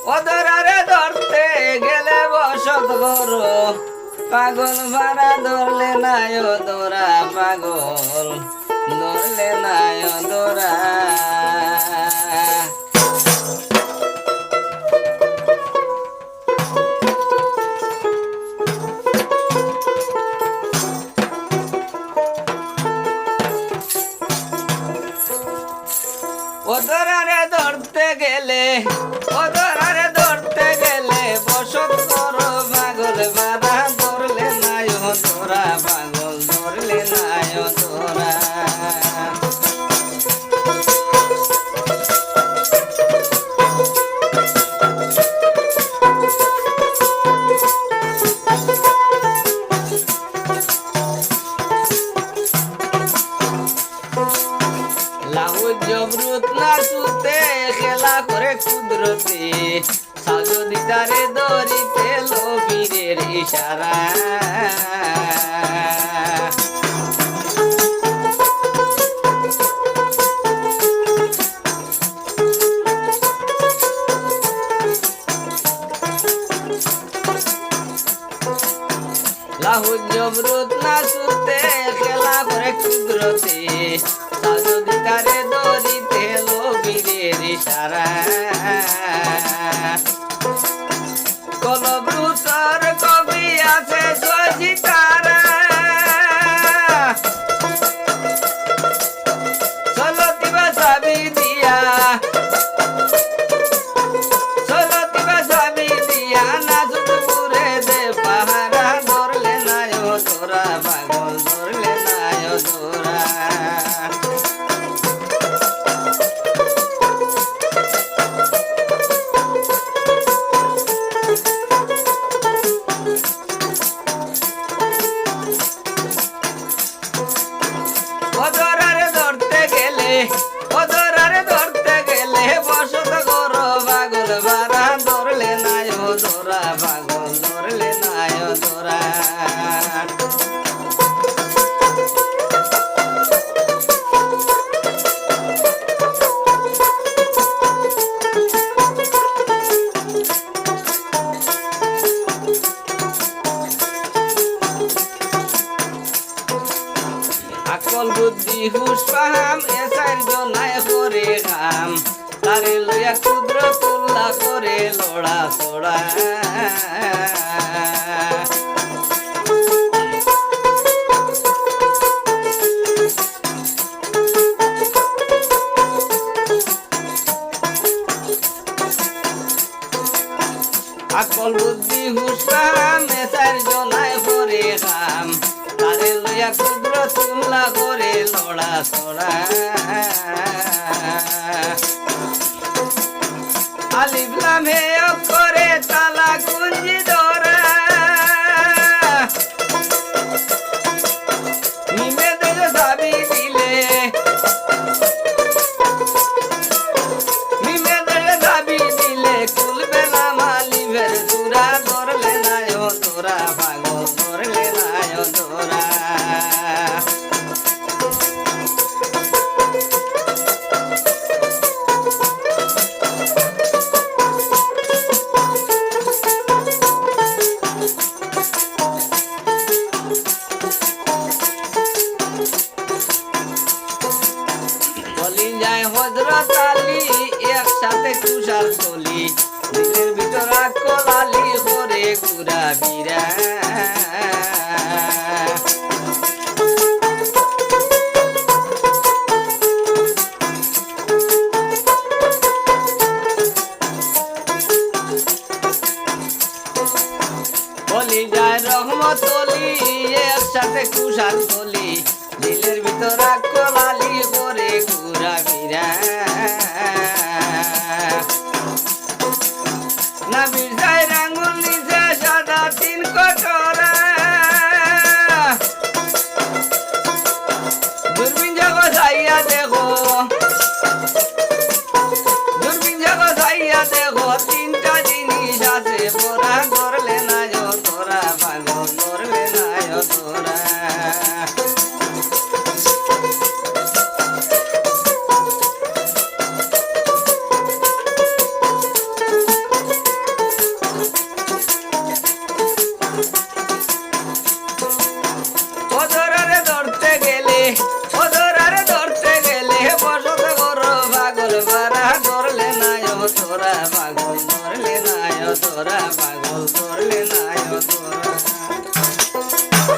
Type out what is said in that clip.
ওদরারে ধরতে গেলে বসত গরু পাগল ভাড়া ধরলে নাই ওদরা পাগল ধরলে নাই ওদরা ওদরারে ধরতে গেলে ওদরারে ধরতে গেলে বসত করো পাগল বাধা ধরলে নাই ওদরা পাগল ধরলে নাই ওদরা জবরুত না সুতে খেলা করে কুদরতে সাজদিতারে দরিতে লবীরের ইশারা লাহুল জবরুত না সুতে খেলা করে কুদরতে সাজদিতারে দরিতে লবীরের ইশারা কলব্রুতর কবি আছে সজিতারা চলতিবা সাবি দিয়া চলতিবা সাবি দিয়া না শুধু পুরে দে পাহারা ধরলে নাই ওদরা পাগল ধরলে নাই ওদরা ওদরারে ধরতে গেলে বসত করো পাগল বারা ধরলে নাই ওদরা পাগল ধরলে নাই ওদরা আকল বুদ্ধি হুশ পাহাম এসাইর জনায় করে কাম তারে লইয়া ক্ষুদ্র তুল্লা করে লড়া ছড়া আকল বুদ্ধি হুশ পাহাম এসাইর জনায় করে কাম তারে লইয়া ক্ষুদ্র তুল্লা করে লড়া ছড়া আলিফলাম হে করে তালা কুঞ্জি ধরা নিমে দেবে সাবি দিলে নিমে দেবে সাবি দিলে খুলবে না মালিভের সুরা ধরলে নাই ওদরা পাগল ধরলে নাই ওদরা হযরত আলী একসাথে তুষার তলি দিলের ভিতর আকল আলী করে ঘুরা বিরা বলি যায় রহমত অলি একসাথে তুষার তলি দিলের ভিতর আকল আলী করে ঘুরা বিরা না বিজায় রাঙ্গুল নিচে সাদা তিন কটরা দূরবীন জগৎ যাইয়া দেখো দূরবীন জগৎ যাইয়া দেখো তিনটা জিনিস আছে পোড়া ধরলে না তোরা পাগল ধরলে না তোরা বারা ধরলে নাই তোরা পাগল ধরলে নাই তোরা পাগল